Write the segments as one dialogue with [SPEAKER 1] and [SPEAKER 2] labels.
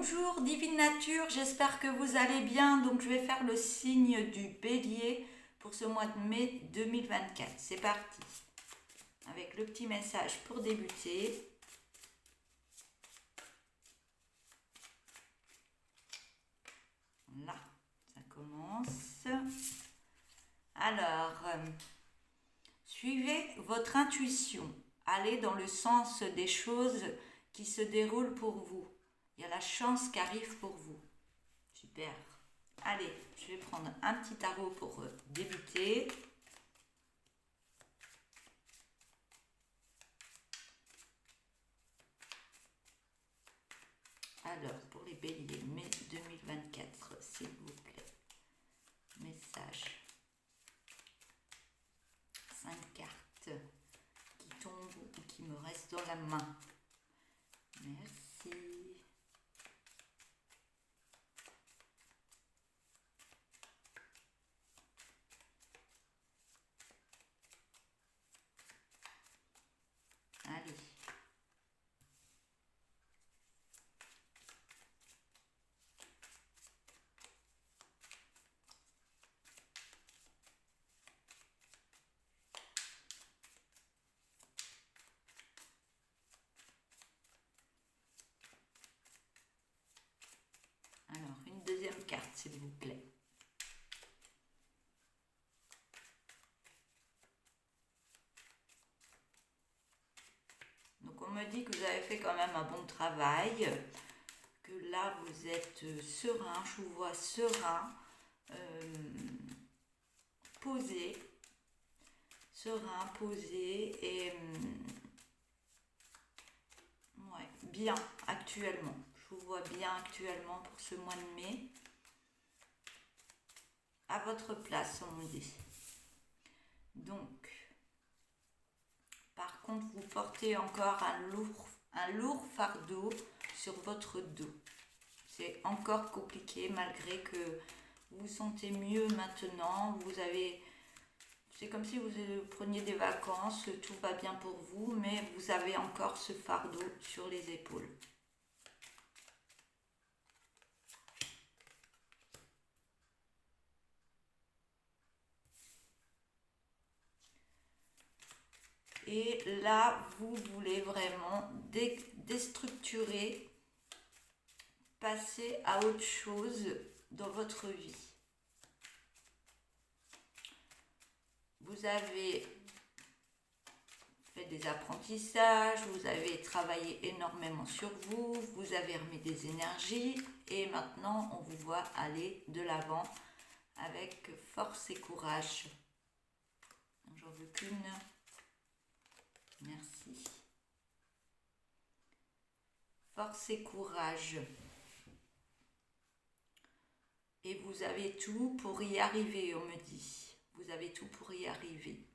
[SPEAKER 1] Bonjour Divine Nature, j'espère que vous allez bien. Donc je vais faire le signe du Bélier pour ce mois de mai 2024. C'est parti. Avec le petit message pour débuter. Là, ça commence. Alors, suivez votre intuition. Allez dans le sens des choses qui se déroulent pour vous. Il y a la chance qui arrive pour vous. Super. Allez, je vais prendre un petit tarot pour débuter. Alors, pour les béliers, mai 2024, s'il vous plaît. Message. 5 cartes qui tombent ou qui me restent dans la main. Merci. Allez. Alors, une deuxième carte, s'il vous plaît. Donc, on me dit que vous avez fait quand même un bon travail, que là, vous êtes serein, je vous vois serein, posé, serein, posé et ouais, bien actuellement. Je vous vois bien actuellement pour ce mois de mai. À votre place, on me dit. Donc, par contre, vous portez encore un lourd fardeau sur votre dos. C'est encore compliqué malgré que vous vous sentez mieux maintenant. C'est comme si vous preniez des vacances, tout va bien pour vous, mais vous avez encore ce fardeau sur les épaules. Et là, vous voulez vraiment déstructurer, passer à autre chose dans votre vie. Vous avez fait des apprentissages, vous avez travaillé énormément sur vous, vous avez remis des énergies et maintenant on vous voit aller de l'avant avec force et courage. J'en veux qu'une. Merci. Force et courage. Et vous avez tout pour y arriver, on me dit. Vous avez tout pour y arriver.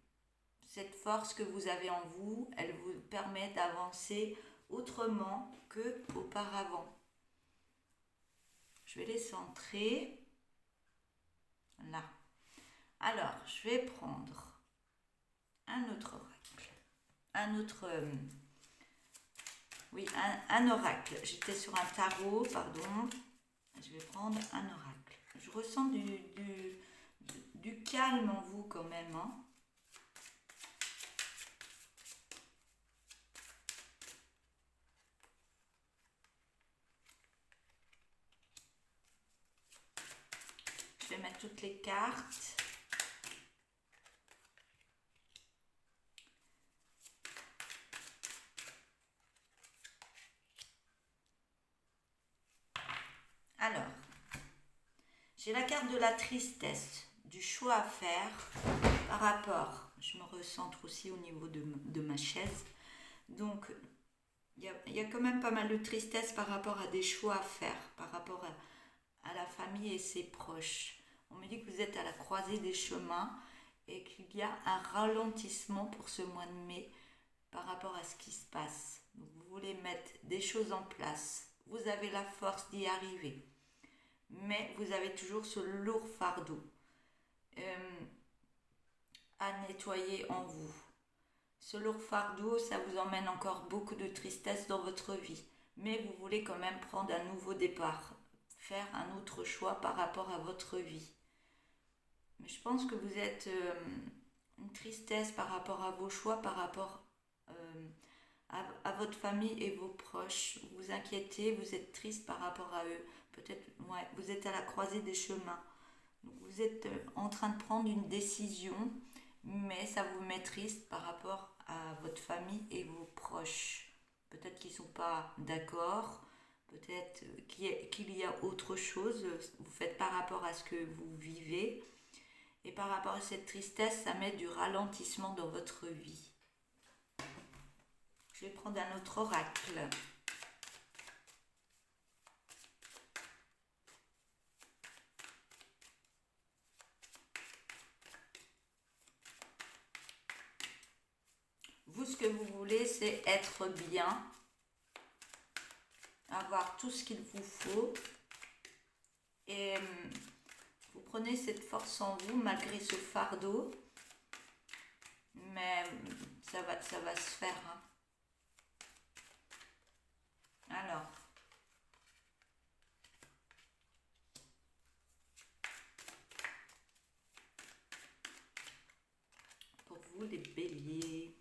[SPEAKER 1] Cette force que vous avez en vous, elle vous permet d'avancer autrement qu'auparavant. Je vais les centrer. Là. Alors, je vais prendre un autre oracle. Un oracle. J'étais sur un tarot, pardon. Je vais prendre un oracle. Je ressens du calme en vous quand même. Hein. Je vais mettre toutes les cartes. Alors, j'ai la carte de la tristesse, du choix à faire par rapport, je me recentre aussi au niveau de ma chaise, donc il y a quand même pas mal de tristesse par rapport à des choix à faire, par rapport à la famille et ses proches. On me dit que vous êtes à la croisée des chemins et qu'il y a un ralentissement pour ce mois de mai par rapport à ce qui se passe. Donc, vous voulez mettre des choses en place, vous avez la force d'y arriver. Mais vous avez toujours ce lourd fardeau à nettoyer en vous. Ce lourd fardeau, ça vous emmène encore beaucoup de tristesse dans votre vie. mais vous voulez quand même prendre un nouveau départ, faire un autre choix par rapport à votre vie. Mais je pense que vous êtes une tristesse par rapport à vos choix, par rapport à votre famille et vos proches. Vous vous inquiétez, vous êtes triste par rapport à eux. Peut-être, ouais, vous êtes à la croisée des chemins. Donc, vous êtes en train de prendre une décision, mais ça vous met triste par rapport à votre famille et vos proches. Peut-être qu'ils ne sont pas d'accord, peut-être qu'il y a autre chose. Vous faites par rapport à ce que vous vivez. Et par rapport à cette tristesse, ça met du ralentissement dans votre vie. Je vais prendre un autre oracle. Vous, ce que vous voulez, c'est être bien, avoir tout ce qu'il vous faut. Et vous prenez cette force en vous malgré ce fardeau. Mais ça va se faire. Hein. Alors, pour vous les béliers.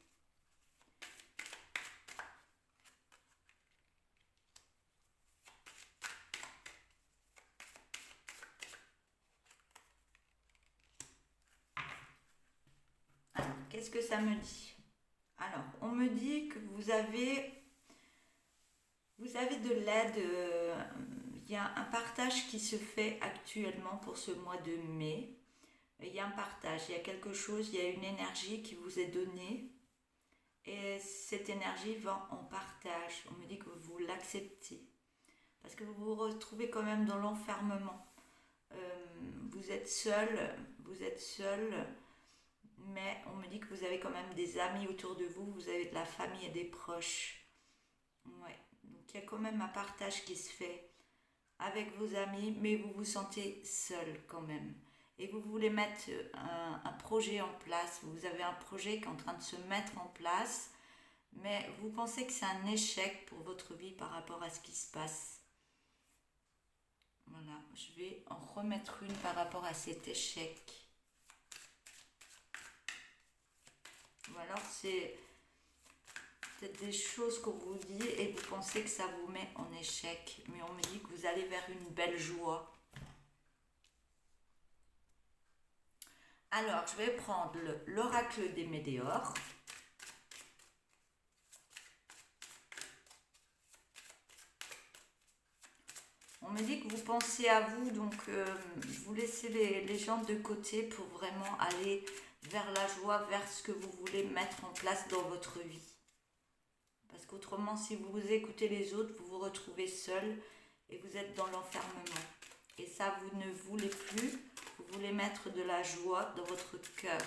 [SPEAKER 1] Alors, qu'est-ce que ça me dit? Alors, on me dit que vous avez de l'aide. Il y a un partage qui se fait actuellement pour ce mois de mai. Il y a un partage, il y a quelque chose, il y a une énergie qui vous est donnée. Et cette énergie va en partage. On me dit que vous l'acceptez. Parce que vous vous retrouvez quand même dans l'enfermement. Vous êtes seul, mais on me dit que vous avez quand même des amis autour de vous, vous avez de la famille et des proches. Ouais. Donc il y a quand même un partage qui se fait avec vos amis, mais vous vous sentez seul quand même. Et vous voulez mettre un projet en place, vous avez un projet qui est en train de se mettre en place, mais vous pensez que c'est un échec pour votre vie par rapport à ce qui se passe. Voilà, je vais en remettre une par rapport à cet échec. Ou alors c'est peut-être des choses qu'on vous dit et vous pensez que ça vous met en échec. Mais on me dit que vous allez vers une belle joie. Alors, je vais prendre l'oracle des météores. On me dit que vous pensez à vous, donc vous laissez les gens de côté pour vraiment aller vers la joie, vers ce que vous voulez mettre en place dans votre vie. Parce qu'autrement, si vous écoutez les autres, vous vous retrouvez seul et vous êtes dans l'enfermement. Et ça, vous ne voulez plus, vous voulez mettre de la joie dans votre cœur.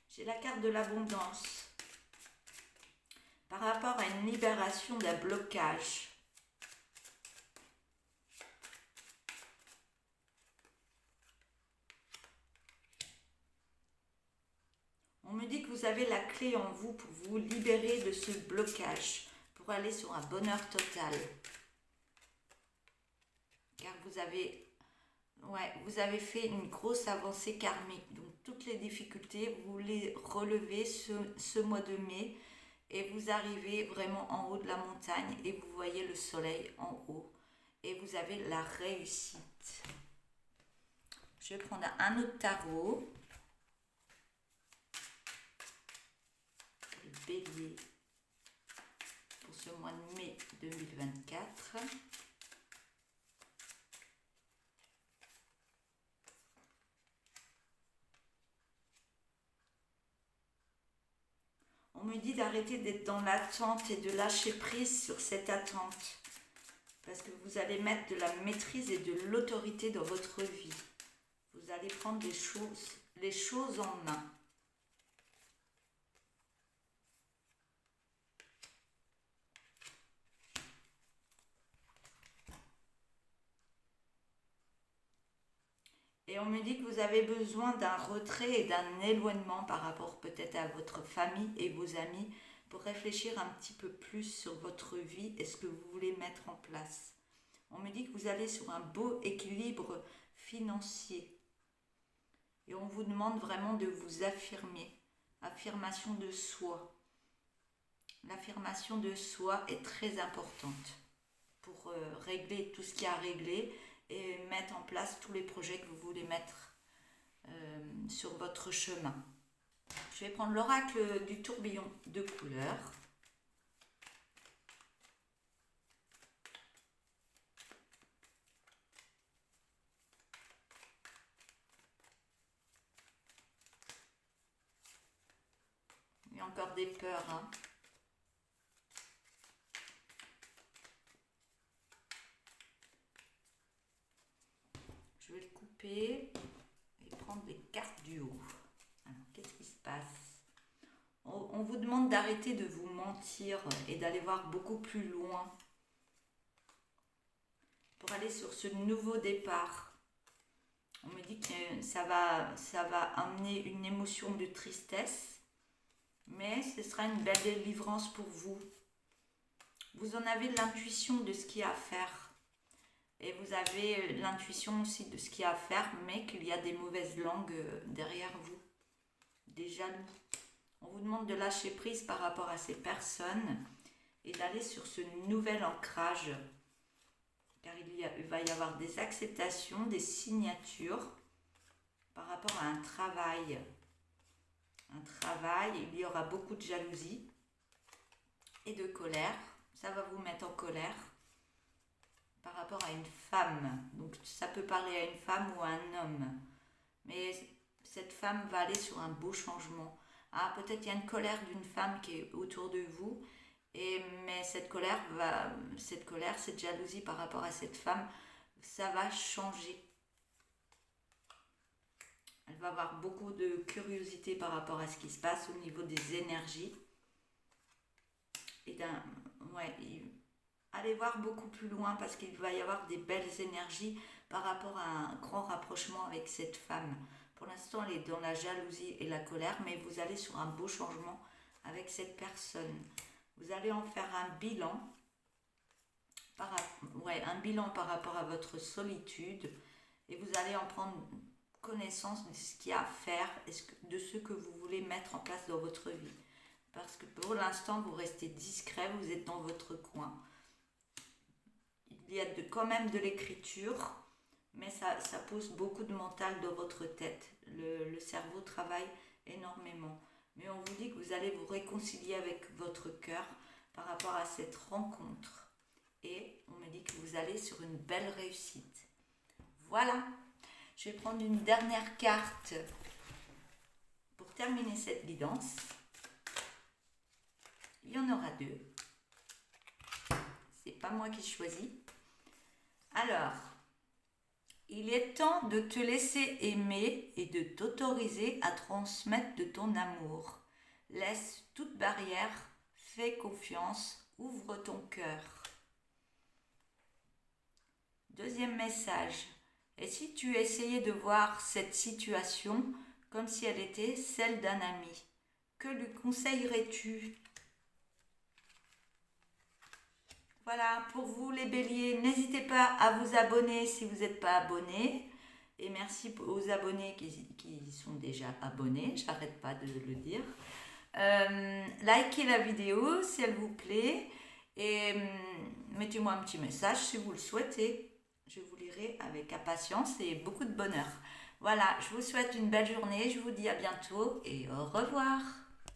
[SPEAKER 1] J'ai la carte de l'abondance. Par rapport à une libération d'un blocage. On me dit que vous avez la clé en vous pour vous libérer de ce blocage, pour aller sur un bonheur total. Car vous avez fait une grosse avancée karmique. Donc toutes les difficultés, vous les relevez ce mois de mai et vous arrivez vraiment en haut de la montagne et vous voyez le soleil en haut et vous avez la réussite. Je vais prendre un autre tarot. Le bélier pour ce mois de mai 2024. On me dit d'arrêter d'être dans l'attente et de lâcher prise sur cette attente. Parce que vous allez mettre de la maîtrise et de l'autorité dans votre vie. Vous allez prendre les choses en main. Et on me dit que vous avez besoin d'un retrait et d'un éloignement par rapport peut-être à votre famille et vos amis pour réfléchir un petit peu plus sur votre vie et ce que vous voulez mettre en place. On me dit que vous allez sur un beau équilibre financier. Et on vous demande vraiment de vous affirmer. Affirmation de soi. L'affirmation de soi est très importante pour régler tout ce qu'il y a à régler et mettre en place tous les projets que vous voulez mettre sur votre chemin. Je vais prendre l'oracle du tourbillon de couleurs. Il y a encore des peurs, hein. Je vais le couper et prendre les cartes du haut. Alors, qu'est-ce qui se passe? On vous demande d'arrêter de vous mentir et d'aller voir beaucoup plus loin pour aller sur ce nouveau départ. On me dit que ça va amener une émotion de tristesse, mais ce sera une belle délivrance pour vous. Vous en avez l'intuition de ce qu'il y a à faire. Et vous avez l'intuition aussi de ce qu'il y a à faire, mais qu'il y a des mauvaises langues derrière vous, des jaloux. On vous demande de lâcher prise par rapport à ces personnes et d'aller sur ce nouvel ancrage. Car il va y avoir des acceptations, des signatures par rapport à un travail. Il y aura beaucoup de jalousie et de colère. Ça va vous mettre en colère par rapport à une femme. Donc ça peut parler à une femme ou à un homme. Mais cette femme va aller sur un beau changement. Ah, peut-être il y a une colère d'une femme qui est autour de vous. Mais cette colère, cette jalousie par rapport à cette femme, ça va changer. Elle va avoir beaucoup de curiosité par rapport à ce qui se passe au niveau des énergies. Et allez voir beaucoup plus loin parce qu'il va y avoir des belles énergies par rapport à un grand rapprochement avec cette femme. Pour l'instant, elle est dans la jalousie et la colère, mais vous allez sur un beau changement avec cette personne. Vous allez en faire un bilan, un bilan par rapport à votre solitude et vous allez en prendre connaissance de ce qu'il y a à faire et de ce que vous voulez mettre en place dans votre vie. Parce que pour l'instant, vous restez discret, vous êtes dans votre coin. Il y a quand même de l'écriture, mais ça pose beaucoup de mental dans votre tête. Le cerveau travaille énormément. Mais on vous dit que vous allez vous réconcilier avec votre cœur par rapport à cette rencontre. Et on me dit que vous allez sur une belle réussite. Voilà. Je vais prendre une dernière carte pour terminer cette guidance. Il y en aura deux. C'est pas moi qui choisis. Alors, il est temps de te laisser aimer et de t'autoriser à transmettre de ton amour. Laisse toute barrière, fais confiance, ouvre ton cœur. Deuxième message. Et si tu essayais de voir cette situation comme si elle était celle d'un ami, que lui conseillerais-tu? Voilà, pour vous les béliers, n'hésitez pas à vous abonner si vous n'êtes pas abonné. Et merci aux abonnés qui sont déjà abonnés, j'arrête pas de le dire. Likez la vidéo si elle vous plaît et mettez-moi un petit message si vous le souhaitez. Je vous lirai avec impatience et beaucoup de bonheur. Voilà, je vous souhaite une belle journée, je vous dis à bientôt et au revoir.